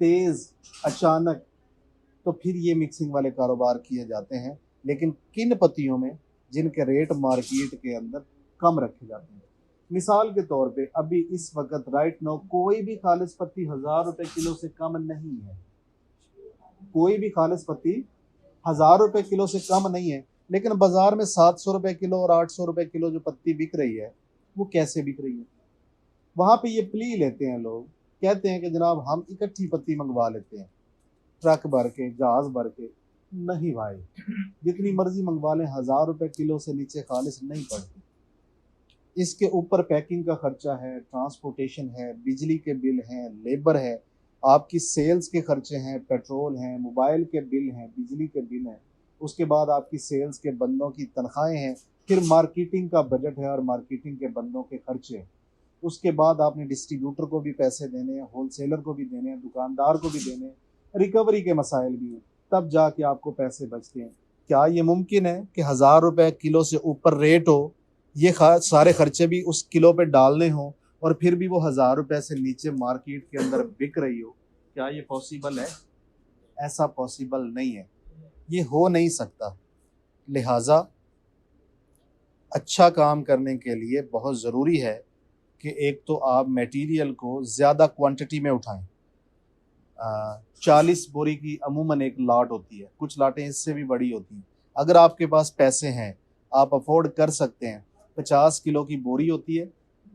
तेज़, अचानक, तो फिर ये मिक्सिंग वाले कारोबार किए जाते हैं। लेकिन किन पत्तियों में जिनके रेट मार्केट के अंदर कम रखे जाते हैं। मिसाल के तौर पे अभी इस वक्त राइट नाउ कोई भी खालिस पत्ती 1000 रुपए किलो से कम नहीं है। कोई भी खालिस पत्ती 1000 रुपए किलो से कम नहीं है। लेकिन बाजार में 700 रुपए किलो और 800 रुपए किलो जो पत्ती बिक रही है, वो कैसे बिक रही है? वहां पे ये प्ली लेते हैं लोग, कहते हैं कि जनाब हम इकट्ठी पत्ती मंगवा लेते हैं, ट्रक भर के, जहाज भर के। नहीं भाई, जितनी मर्जी मंगवा लें, 1000 रुपए किलो से नीचे खालिस नहीं पड़ती। इसके ऊपर पैकिंग का खर्चा है, ट्रांसपोर्टेशन है, बिजली के बिल हैं, लेबर है, आपकी सेल्स के खर्चे हैं, पेट्रोल हैं, मोबाइल के बिल हैं, बिजली के बिल हैं। उसके बाद आपकी सेल्स के बंदों की तनख्वाहें हैं, फिर मार्केटिंग का बजट है और मार्केटिंग के बंदों के खर्चे। उसके बाद आपने डिस्ट्रीब्यूटर को भी पैसे देने हैं, होलसेलर को भी देने हैं, दुकानदार को भी देने हैं, रिकवरी के मसाइल भी हैं, तब जाके आपको पैसे बचते हैं। क्या ये मुमकिन है कि 1000 रुपए किलो से ऊपर रेट हो, ये सारे खर्चे भी उस किलो पे डालने हों और फिर भी वो 1000 रुपए से नीचे मार्केट के अंदर बिक रही हो? क्या ये पॉसिबल है? ऐसा पॉसिबल नहीं है, ये हो नहीं सकता। लिहाजा अच्छा काम करने के लिए बहुत ज़रूरी है कि एक तो आप मटेरियल को ज़्यादा क्वांटिटी में उठाएं। 40 बोरी की अमूमन एक लाट होती है, कुछ लाटें इससे भी बड़ी होती हैं। अगर आपके पास पैसे हैं, आप अफोर्ड कर सकते हैं, 50 किलो की बोरी होती है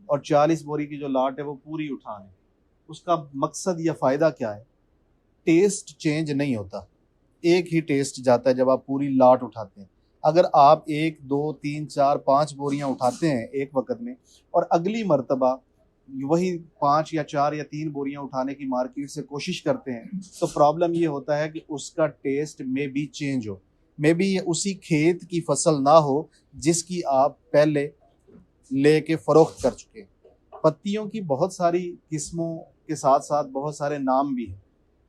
और 40 बोरी की जो लाट है वो पूरी उठा लें। उसका मकसद या फ़ायदा क्या है? टेस्ट चेंज नहीं होता, एक ही टेस्ट जाता है जब आप पूरी लाट उठाते हैं। अगर आप 1 2 3 4 5 बोरियां उठाते हैं एक वक्त में और अगली मर्तबा वही 5 या 4 या 3 बोरियां उठाने की मार्केट से कोशिश करते हैं, तो प्रॉब्लम ये होता है कि उसका टेस्ट में भी चेंज हो, मे बी ये उसी खेत की फसल ना हो जिसकी आप पहले लेके फरोख्त कर चुके हैं। पत्तियों की बहुत सारी किस्मों के साथ साथ बहुत सारे नाम भी हैं।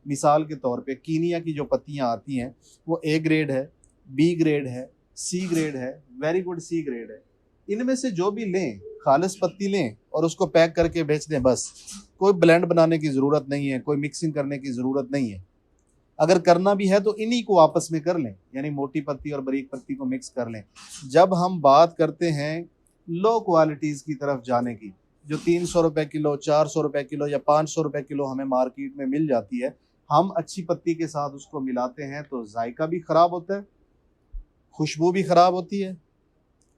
मिसाल के तौर पे कीनिया की जो पत्तियां आती हैं वो ए ग्रेड है, बी ग्रेड है, सी ग्रेड है, वेरी गुड सी ग्रेड है। इनमें से जो भी लें, खालिस पत्ती लें और उसको पैक करके बेच दें बस। कोई ब्लेंड बनाने की ज़रूरत नहीं है, कोई मिक्सिंग करने की ज़रूरत नहीं है। अगर करना भी है तो इन्हीं को आपस में कर लें, यानी मोटी पत्ती और बारीक पत्ती को मिक्स कर लें। जब हम बात करते हैं लो क्वालिटीज़ की तरफ जाने की, जो 300 रुपए किलो, 400 रुपए किलो या 500 रुपए किलो हमें मार्केट में मिल जाती है, हम अच्छी पत्ती के साथ उसको मिलाते हैं तो जायका भी ख़राब होता है, खुशबू भी ख़राब होती है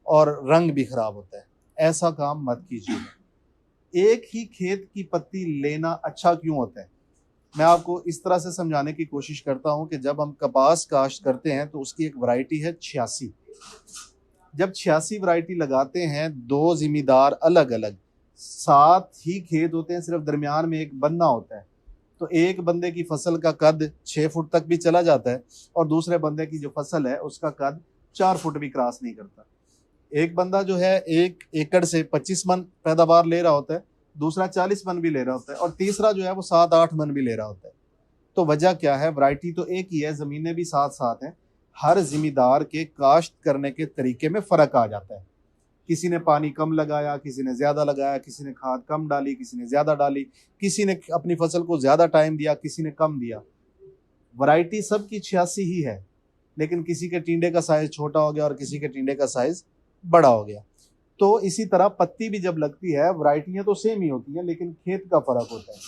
और रंग भी ख़राब होता है। ऐसा काम मत कीजिए। एक ही खेत की पत्ती लेना अच्छा क्यों होता है? मैं आपको इस तरह से समझाने की कोशिश करता हूं कि जब हम कपास काश्त करते हैं तो उसकी एक वैरायटी है 86। जब 86 वैरायटी लगाते हैं, दो जिम्मेदार अलग अलग, सात ही खेत होते हैं, सिर्फ दरमियान में एक बंदा होता है, तो एक बंदे की फसल का कद 6 फुट तक भी चला जाता है और दूसरे बंदे की जो फसल है उसका कद 4 फुट भी क्रॉस नहीं करता। एक बंदा जो है 1 एकड़ से 25 मन पैदावार ले रहा होता है, दूसरा 40 मन भी ले रहा होता है और तीसरा जो है वो 7-8 मन भी ले रहा होता है। तो वजह क्या है? वैरायटी तो एक ही है, ज़मीनें भी साथ साथ हैं, हर जिम्मेदार के काश्त करने के तरीके में फ़र्क आ जाता है। किसी ने पानी कम लगाया, किसी ने ज़्यादा लगाया, किसी ने खाद कम डाली, किसी ने ज़्यादा डाली, किसी ने अपनी फसल को ज़्यादा टाइम दिया, किसी ने कम दिया। वैरायटी सबकी 86 ही है, लेकिन किसी के टिंडे का साइज़ छोटा हो गया और किसी के टिंडे का साइज़ बड़ा हो गया। तो इसी तरह पत्ती भी जब लगती है, वैरायटियाँ तो सेम ही होती हैं, लेकिन खेत का फ़र्क होता है,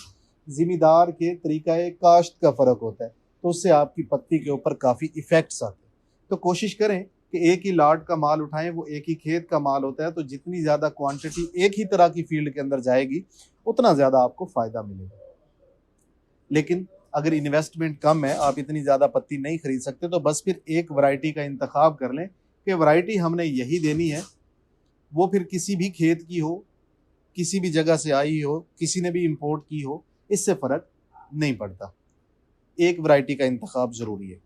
ज़िम्मेदार के तरीक़ा काश्त का फ़र्क होता है, तो उससे आपकी पत्ती के ऊपर काफ़ी इफ़ेक्ट्स आते हैं। तो कोशिश करें कि एक ही लाट का माल उठाएं, वो एक ही खेत का माल होता है, तो जितनी ज़्यादा क्वांटिटी एक ही तरह की फील्ड के अंदर जाएगी उतना ज़्यादा आपको फ़ायदा मिलेगा। लेकिन अगर इन्वेस्टमेंट कम है, आप इतनी ज़्यादा पत्ती नहीं खरीद सकते, तो बस फिर एक वैरायटी का इंतखाब कर लें कि वैरायटी हमने यही देनी है, वो फिर किसी भी खेत की हो, किसी भी जगह से आई हो, किसी ने भी इंपोर्ट की हो, इससे फ़र्क नहीं पड़ता। एक वैरायटी का इंतखाब ज़रूरी है।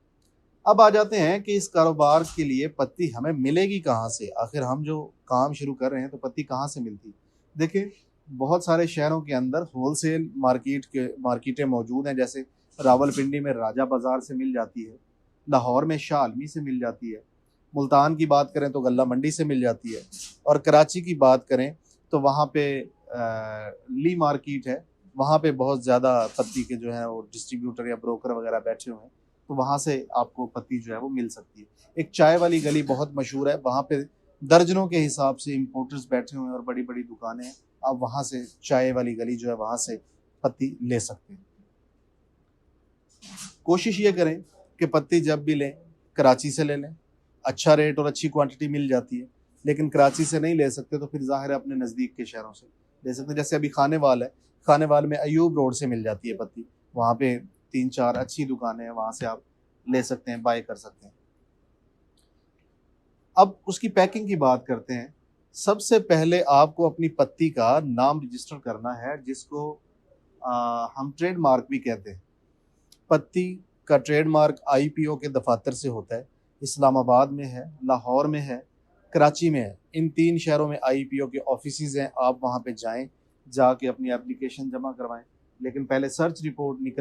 अब आ जाते हैं कि इस कारोबार के लिए पत्ती हमें मिलेगी कहाँ से? आखिर हम जो काम शुरू कर रहे हैं तो पत्ती कहाँ से मिलती? देखिए, बहुत सारे शहरों के अंदर होलसेल मार्केटें मौजूद हैं, जैसे रावलपिंडी में राजा बाज़ार से मिल जाती है, लाहौर में शाह आलमी से मिल जाती है, मुल्तान की बात करें तो गल्ला मंडी से मिल जाती है और कराची की बात करें तो वहाँ पे ली मार्केट है, वहाँ पे बहुत ज़्यादा पत्ती के जो है वो डिस्ट्रीब्यूटर या ब्रोकर वगैरह बैठे हुए हैं, तो वहाँ से आपको पत्ती जो है वो मिल सकती है। एक चाय वाली गली बहुत मशहूर है, वहाँ पे दर्जनों के हिसाब से इम्पोर्टर्स बैठे हुए हैं और बड़ी बड़ी दुकानें हैं। आप वहाँ से चाय वाली गली जो है वहाँ से पत्ती ले सकते हैं। कोशिश ये करें कि पत्ती जब भी लें कराची से ले लें, अच्छा रेट और अच्छी क्वांटिटी मिल जाती है। लेकिन कराची से नहीं ले सकते तो फिर ज़ाहिर है अपने नज़दीक के शहरों से ले सकते हैं। जैसे अभी खानेवाल है, खानेवाल में अयूब रोड से मिल जाती है पत्ती, वहाँ पे 3-4 अच्छी दुकानें हैं, वहाँ से आप ले सकते हैं, बाय कर सकते हैं। अब उसकी पैकिंग की बात करते हैं। सबसे पहले आपको अपनी पत्ती का नाम रजिस्टर करना है, जिसको हम ट्रेडमार्क भी कहते हैं। पत्ती का ट्रेडमार्क आईपीओ के दफातर से होता है। इस्लामाबाद में है, लाहौर में है, कराची में है। इन 3 शहरों में आईपीओ के ऑफिसेज हैं। आप वहाँ पे जाएं, जाके अपनी एप्लीकेशन जमा करवाएं, लेकिन पहले सर्च रिपोर्ट निकल